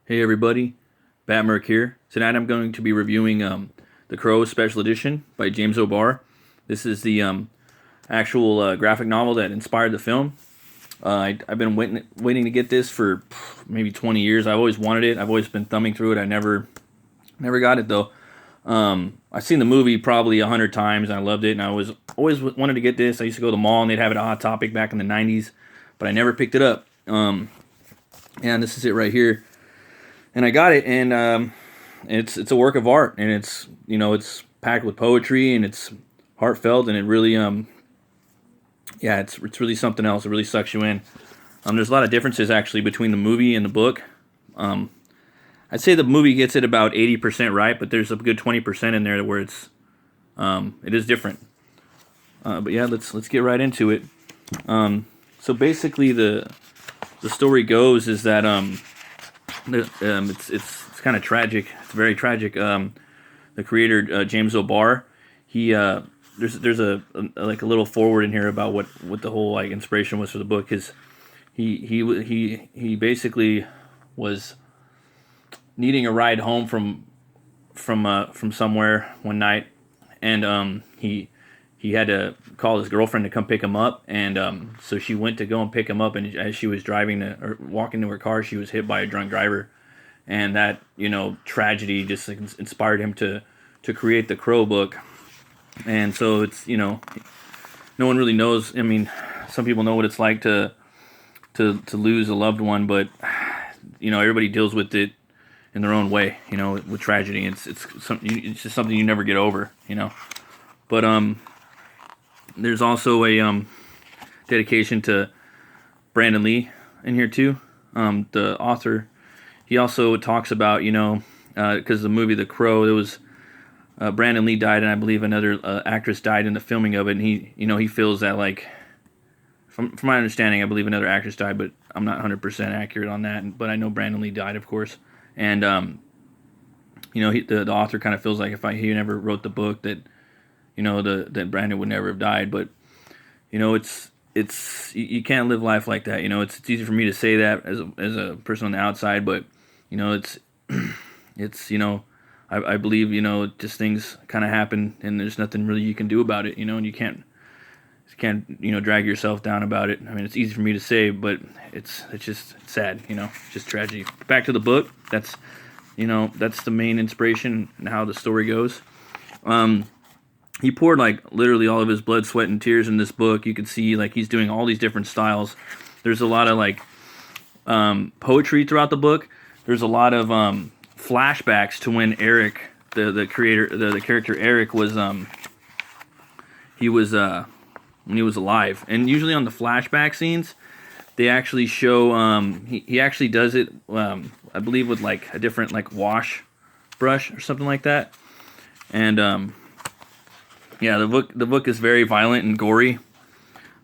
Hey everybody, Batmerk here. Tonight I'm going to be reviewing The Crow Special Edition by James O'Barr. This is the actual graphic novel that inspired the film. I've been waiting to get this for maybe 20 years. I've always wanted it. I've always been thumbing through it. I never got it though. I've seen the movie probably 100 times and I loved it. And I was always wanted to get this. I used to go to the mall and they'd have it at Hot Topic back in the 90s, but I never picked it up. And this is it right here. And I got it, and it's a work of art, and it's packed with poetry, and it's heartfelt, and it really it's really something else. It really sucks you in. There's a lot of differences actually between the movie and the book. I'd say the movie gets it about 80% right, but there's a good 20% in there where it is different. But yeah, let's get right into it. So basically, the story goes is that it's kind of tragic. It's very tragic. The creator James O'Barr, he there's a like a little forward in here about what the whole like inspiration was for the book. Because he basically was needing a ride home from somewhere one night, and he had to call his girlfriend to come pick him up, and so she went to go and pick him up, and as she was driving or walking to her car, she was hit by a drunk driver, and that tragedy just inspired him to create the Crow book. And so it's no one really knows. I mean, some people know what it's like to lose a loved one, but everybody deals with it in their own way. With tragedy, it's just something you never get over. But there's also a dedication to Brandon Lee in here too. The author, he also talks about because the movie The Crow, there was Brandon Lee died, and I believe another actress died in the filming of it. And he feels that, like, from my understanding, I believe another actress died, but I'm not 100% accurate on that. But I know Brandon Lee died, of course. And the author kind of feels like if he never wrote the book that that Brandon would never have died. But it's you can't live life like that. It's easy for me to say that as a person on the outside, but it's I believe just things kind of happen, and there's nothing really you can do about it. And you can't drag yourself down about it. I mean, it's easy for me to say, but it's just sad. It's just tragedy. Back to the book. That's the main inspiration and how the story goes. He poured like literally all of his blood, sweat, and tears in this book. You can see like he's doing all these different styles. There's a lot of like poetry throughout the book. There's a lot of flashbacks to when Eric, the creator, the character Eric was when he was alive. And usually on the flashback scenes, they actually show he actually does it I believe with like a different like wash brush or something like that. And yeah, the book is very violent and gory.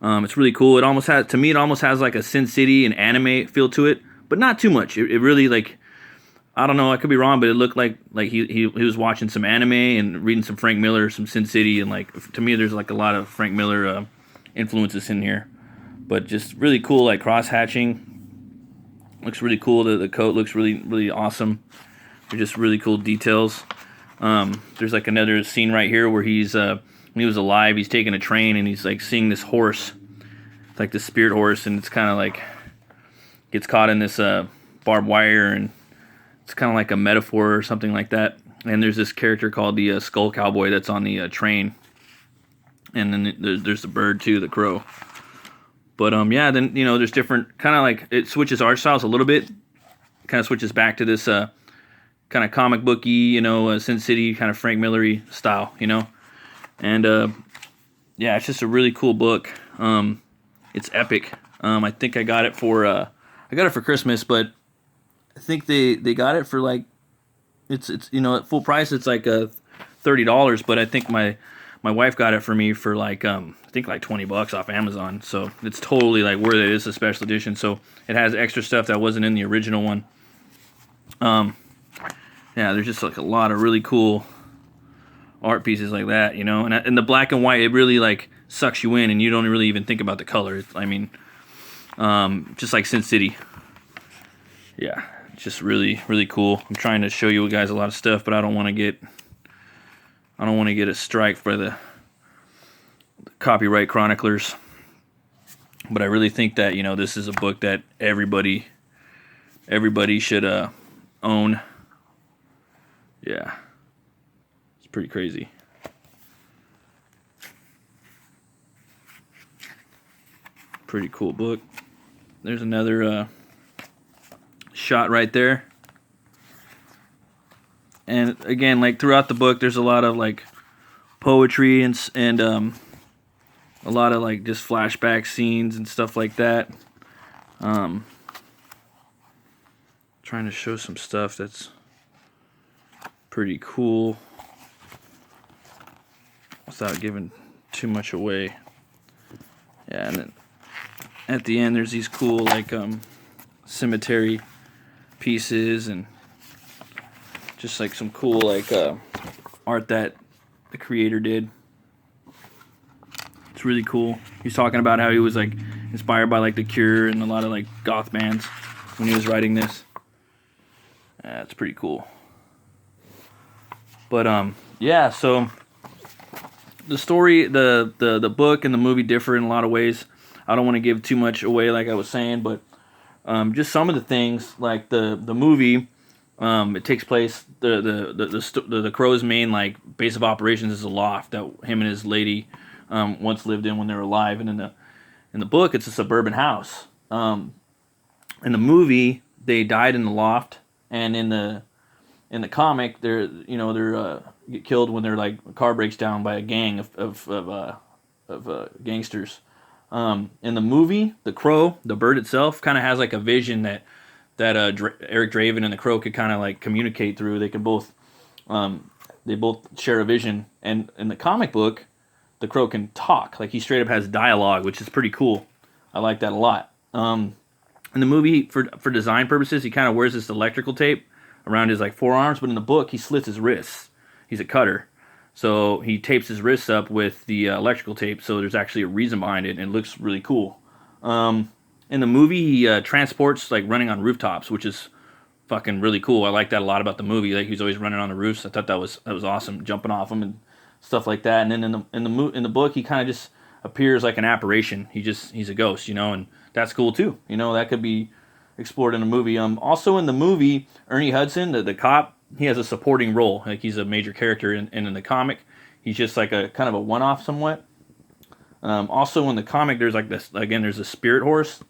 It's really cool. It almost has like a Sin City and anime feel to it, but not too much. It really, like, I don't know, I could be wrong, but it looked like he was watching some anime and reading some Frank Miller, some Sin City, and like to me there's like a lot of Frank Miller influences in here. But just really cool, like cross hatching. Looks really cool. The coat looks really, really awesome. They're just really cool details. There's like another scene right here where he's when he was alive, he's taking a train and he's like seeing this horse, like the spirit horse, and it's kind of like gets caught in this barbed wire, and it's kind of like a metaphor or something like that. And there's this character called the Skull Cowboy that's on the train, and then there's the bird too, the crow. But yeah, then there's different kind of like it switches art styles a little bit, kind of switches back to this kind of comic booky, Sin City kind of Frank Miller-y style, and yeah, it's just a really cool book. It's epic. I think I got it for Christmas, but I think they got it for like it's at full price. It's like $30, but I think my wife got it for me for like I think like $20 off Amazon. So it's totally like worth it. It's a special edition, so it has extra stuff that wasn't in the original one. Yeah, there's just like a lot of really cool art pieces like that, and the black and white, it really like sucks you in, and you don't really even think about the color. I mean, just like Sin City. Yeah, just really, really cool. I'm trying to show you guys a lot of stuff, but I don't want to get a strike for the copyright chroniclers. But I really think that, you know, this is a book that everybody should own. Yeah, it's pretty crazy. Pretty cool book. There's another shot right there. And again, like throughout the book, there's a lot of like poetry and a lot of like just flashback scenes and stuff like that. Trying to show some stuff that's pretty cool without giving too much away. Yeah, and then at the end there's these cool like cemetery pieces and just like some cool like art that the creator did. It's really cool. He's talking about how he was like inspired by like The Cure and a lot of like goth bands when he was writing this. It's pretty cool. But yeah, so the story, the book and the movie differ in a lot of ways. I don't want to give too much away, like I was saying, but just some of the things, like the movie, it takes place. The Crow's main like base of operations is a loft that him and his lady once lived in when they were alive, and in the book, it's a suburban house. In the movie, they died in the loft, and in the comic, they're get killed when their like car breaks down by a gang of gangsters. In the movie, the Crow, the bird itself, kind of has like a vision that Eric Draven and the Crow could kind of like communicate through. They both share a vision, and in the comic book, the Crow can talk. Like he straight up has dialogue, which is pretty cool. I like that a lot. In the movie, for design purposes, he kind of wears this electrical tape around his like forearms, but in the book, he slits his wrists. He's a cutter. So he tapes his wrists up with the electrical tape, so there's actually a reason behind it, and it looks really cool. In the movie, he transports like running on rooftops, which is fucking really cool. I like that a lot about the movie. Like he's always running on the roofs. I thought that was awesome, jumping off them and stuff like that. And then in the book, he kind of just appears like an apparition. He's a ghost, you know, and that's cool too. You know, that could be explored in a movie. Also in the movie, Ernie Hudson, the cop, he has a supporting role. Like he's a major character, and in the comic, he's just like a kind of a one-off somewhat. Also in the comic, there's like this again. There's a spirit horse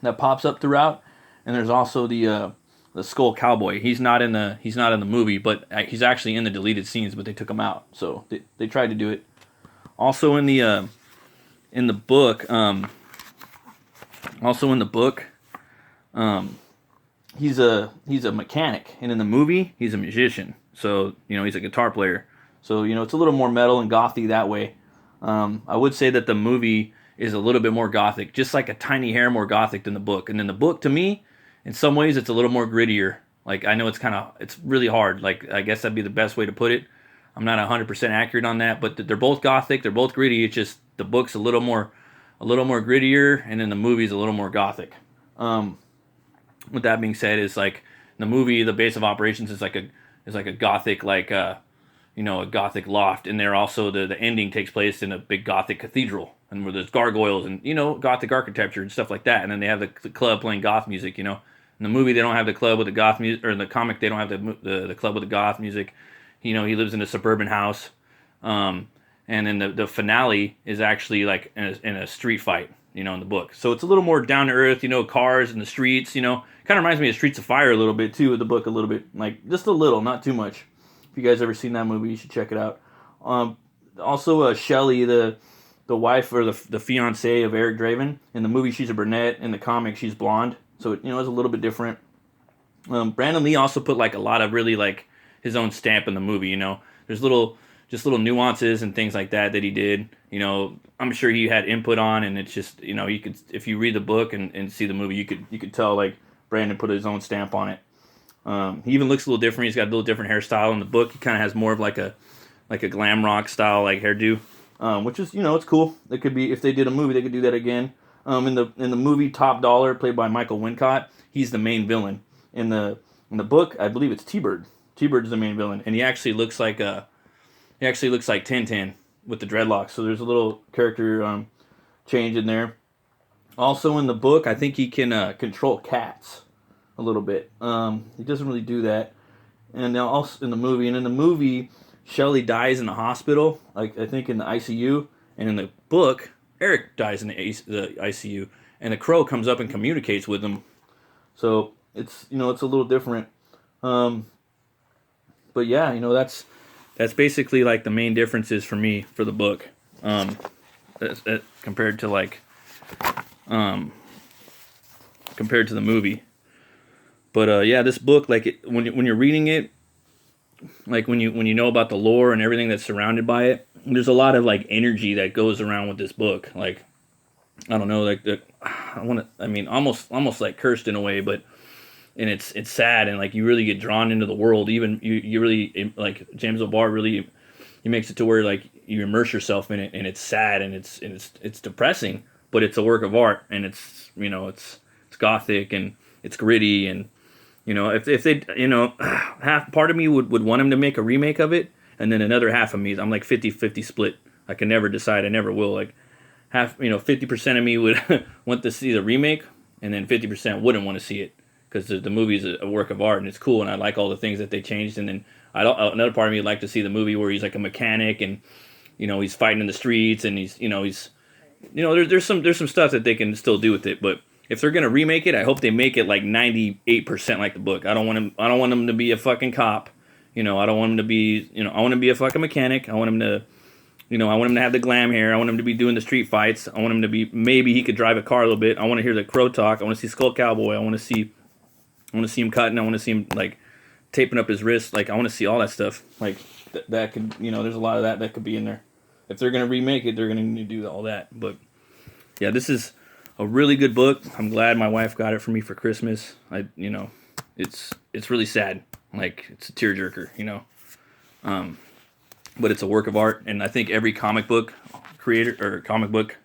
that pops up throughout, and there's also the Skull Cowboy. He's not in the movie, but he's actually in the deleted scenes, but they took him out, so they tried to do it. Also in the book, he's a mechanic, and in the movie, he's a musician. So you know he's a guitar player. So you know it's a little more metal and gothy that way. I would say that the movie is a little bit more gothic, just like a tiny hair more gothic than the book. And then the book, to me, in some ways, it's a little more grittier. Like I know it's really hard. Like I guess that'd be the best way to put it. I'm not 100% accurate on that, but they're both gothic. They're both gritty. It's just the book's a little more grittier, and then the movie's a little more gothic. With that being said, is like in the movie, the base of operations is like a gothic a gothic loft, and there also the ending takes place in a big gothic cathedral, and where there's gargoyles and gothic architecture and stuff like that, and then they have the club playing goth music. In the movie they don't have the club with the goth music, or in the comic they don't have the club with the goth music. He lives in a suburban house, and then the finale is actually like in a street fight. In the book, so it's a little more down to earth. Cars in the streets. Kind of reminds me of Streets of Fire a little bit too. With the book a little bit, like just a little, not too much. If you guys ever seen that movie, you should check it out. Also, Shelley, the wife or the fiance of Eric Draven, in the movie she's a brunette. In the comic she's blonde, so it's a little bit different. Brandon Lee also put like a lot of really like his own stamp in the movie. There's little nuances and things like that he did. I'm sure he had input on, and it's just you could, if you read the book and see the movie, you could tell like Brandon put his own stamp on it. He even looks a little different. He's got a little different hairstyle. In the book, he kind of has more of like a glam rock style like hairdo, which is it's cool. It could be, if they did a movie, they could do that again. In the movie Top Dollar, played by Michael Wincott, he's the main villain. In the book, I believe it's T-Bird. T-Bird's the main villain, and he actually looks like Tintin with the dreadlocks. So there's a little character change in there. Also in the book, I think he can control cats a little bit. He doesn't really do that. And now also in the movie, Shelly dies in the hospital, like I think in the ICU, and in the book, Eric dies in the ICU, and the Crow comes up and communicates with him. So it's it's a little different. Um, but yeah, that's basically like the main differences for me for the book, compared to um, compared to the movie. But yeah, this book, like when you're reading it, like when you know about the lore and everything that's surrounded by it, there's a lot of like energy that goes around with this book. Like I don't know, like I mean, almost like cursed in a way, but and it's sad, and like you really get drawn into the world. Even you really like James O'Barr really he makes it to where like you immerse yourself in it, and it's sad and it's depressing, but it's a work of art, and it's gothic and it's gritty. And if they half part of me would want him to make a remake of it, and then another half of me, I'm like 50-50 split. I can never decide. I never will. Like half 50% of me would want to see the remake, and then 50% wouldn't want to see it because the movie is a work of art and it's cool, and I like all the things that they changed. And then another part of me would like to see the movie where he's like a mechanic, and he's fighting in the streets, and there's some stuff that they can still do with it. But if they're gonna remake it, I hope they make it like 98% like the book. I don't want him to be a fucking cop. I don't want him to be. I want him to be a fucking mechanic. I want him to. I want him to have the glam hair. I want him to be doing the street fights. I want him to be, maybe he could drive a car a little bit. I want to hear the Crow talk. I want to see Skull Cowboy. I want to see him cutting. I want to see him like taping up his wrist. Like I want to see all that stuff. Like that could, there's a lot of that could be in there. If they're gonna remake it, they're gonna need to do all that. But yeah, this is a really good book. I'm glad my wife got it for me for Christmas. It's really sad. Like it's a tearjerker. But it's a work of art, and I think every comic book creator or comic book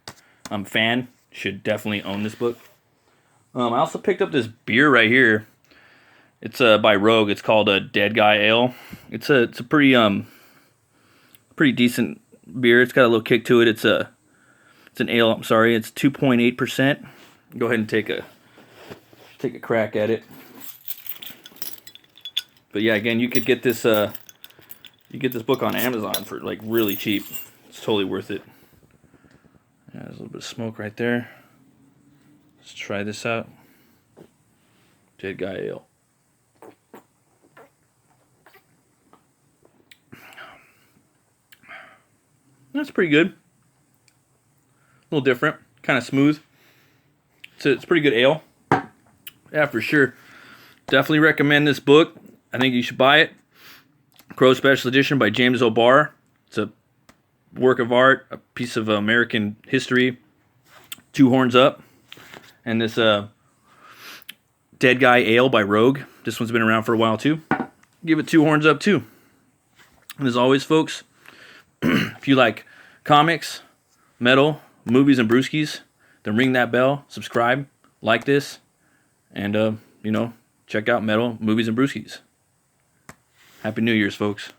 fan should definitely own this book. I also picked up this beer right here. It's by Rogue. It's called a Dead Guy Ale. It's a pretty decent beer. It's got a little kick to it. It's an ale. I'm sorry. It's 2.8%. Go ahead and take a crack at it. But yeah, again, you could get this. You get this book on Amazon for like really cheap. It's totally worth it. Yeah, there's a little bit of smoke right there. Let's try this out. Dead Guy Ale. That's pretty good. A little different. Kind of smooth. It's pretty good ale. Yeah, for sure. Definitely recommend this book. I think you should buy it. Crow Special Edition by James O'Barr. It's a work of art, a piece of American history. 2 horns up. And this Dead Guy Ale by Rogue. This one's been around for a while too. Give it 2 horns up too. And as always, folks, if you like comics, metal, movies, and brewskis, then ring that bell, subscribe, like this, and check out Metal, Movies, and Brewskis. Happy New Year's, folks.